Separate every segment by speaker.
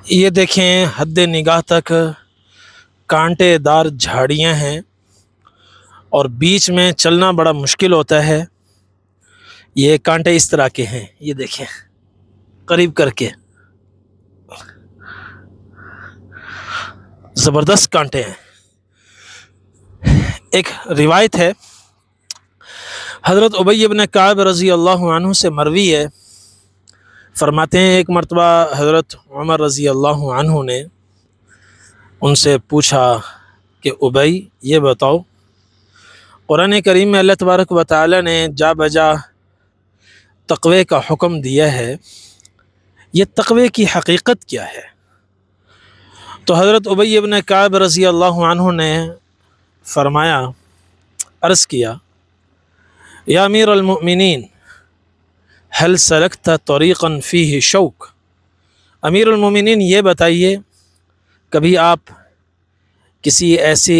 Speaker 1: یہ دیکھیں حد نگاہ تک کانٹے دار جھاڑیاں ہیں اور بیچ میں چلنا بڑا مشکل ہوتا ہے۔ یہ کانٹے اس طرح کے ہیں، یہ دیکھیں قریب کر کے، زبردست کانٹے ہیں۔ ایک روایت ہے حضرت ابی بن کعب رضی اللہ عنہ سے مروی ہے، فرماتے ہیں ایک مرتبہ حضرت عمر رضی اللہ عنہ نے ان سے پوچھا کہ ابی یہ بتاؤ، قرآن کریم میں اللہ تبارک و تعالی نے جا بجا تقوی کا حکم دیا ہے، یہ تقوی کی حقیقت کیا ہے؟ تو حضرت ابی بن کعب رضی اللہ عنہ نے فرمایا، عرض کیا، یا امیر المؤمنین هل سلکت طریقا فیہ شوک، امیر المؤمنین یہ بتائیے کبھی آپ کسی ایسے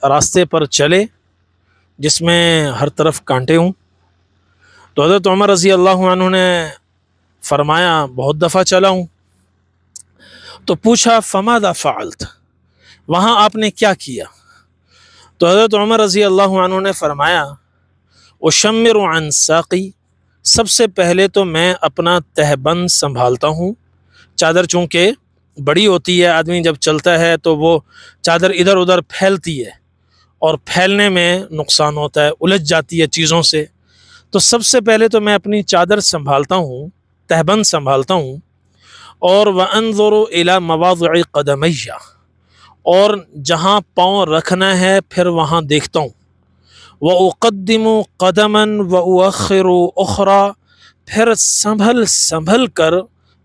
Speaker 1: راستے پر چلے جس میں ہر طرف کانٹے ہوں؟ تو حضرت عمر رضی اللہ عنہ نے فرمایا بہت دفعہ چلا ہوں۔ تو پوچھا فماذا فعلت، وہاں آپ نے کیا کیا؟ تو حضرت عمر رضی اللہ عنہ نے فرمایا اشمر عن ساقی، سب سے پہلے تو میں اپنا تہبند سنبھالتا ہوں، چادر چونکہ بڑی ہوتی ہے، آدمی جب چلتا ہے تو وہ چادر ادھر ادھر پھیلتی ہے اور پھیلنے میں نقصان ہوتا ہے، الجھ جاتی ہے چیزوں سے، تو سب سے پہلے تو میں اپنی چادر سنبھالتا ہوں، تہبند سنبھالتا ہوں، اور وانظر الی مواضع قدمیہ، اور جہاں پاؤں رکھنا ہے پھر وہاں دیکھتا ہوں، وَأُقَدِّمُ قَدَمًا وَأُؤَخِّرُ أُخْرَى، پھر سنبھل کر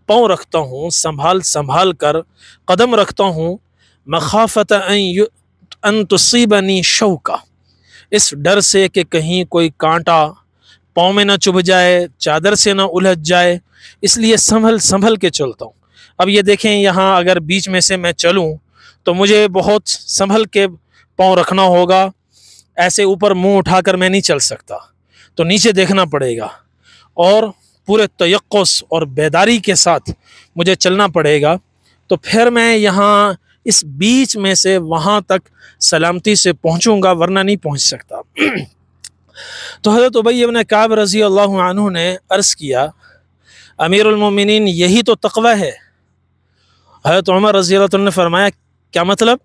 Speaker 1: پاؤں رکھتا ہوں، سنبھال کر قدم رکھتا ہوں، مخافت ان تصیبنی شوکہ، اس ڈر سے کہ کہیں کوئی کانٹا پاؤں میں نہ چبھ جائے، چادر سے نہ الجھ جائے، اس لیے سنبھل کے چلتا ہوں۔ اب یہ دیکھیں یہاں اگر بیچ میں سے میں چلوں تو مجھے بہت سنبھل کے پاؤں رکھنا ہوگا، ایسے اوپر منہ اٹھا کر میں نہیں چل سکتا، تو نیچے دیکھنا پڑے گا اور پورے تیقظ اور بیداری کے ساتھ مجھے چلنا پڑے گا، تو پھر میں یہاں اس بیچ میں سے وہاں تک سلامتی سے پہنچوں گا، ورنہ نہیں پہنچ سکتا۔ تو حضرت ابی بن کعب رضی اللہ عنہ نے عرض کیا امیر المومنین یہی تو تقوی ہے۔ حضرت عمر رضی اللہ عنہ نے فرمایا کیا مطلب؟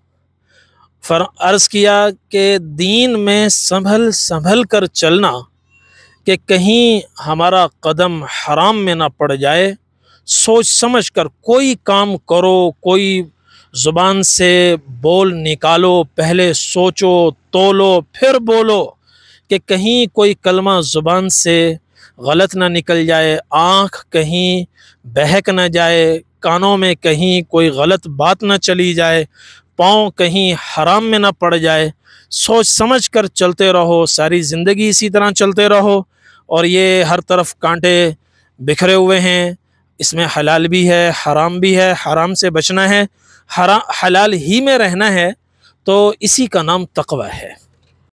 Speaker 1: عرض کیا کہ دین میں سنبھل کر چلنا، کہ کہیں ہمارا قدم حرام میں نہ پڑ جائے، سوچ سمجھ کر کوئی کام کرو، کوئی زبان سے بول نکالو، پہلے سوچو تولو پھر بولو، کہ کہیں کوئی کلمہ زبان سے غلط نہ نکل جائے، آنکھ کہیں بہک نہ جائے، کانوں میں کہیں کوئی غلط بات نہ چلی جائے، پاؤں کہیں حرام میں نہ پڑ جائے، سوچ سمجھ کر چلتے رہو، ساری زندگی اسی طرح چلتے رہو۔ اور یہ ہر طرف کانٹے بکھرے ہوئے ہیں، اس میں حلال بھی ہے حرام بھی ہے، حرام سے بچنا ہے، حلال ہی میں رہنا ہے، تو اسی کا نام تقوی ہے۔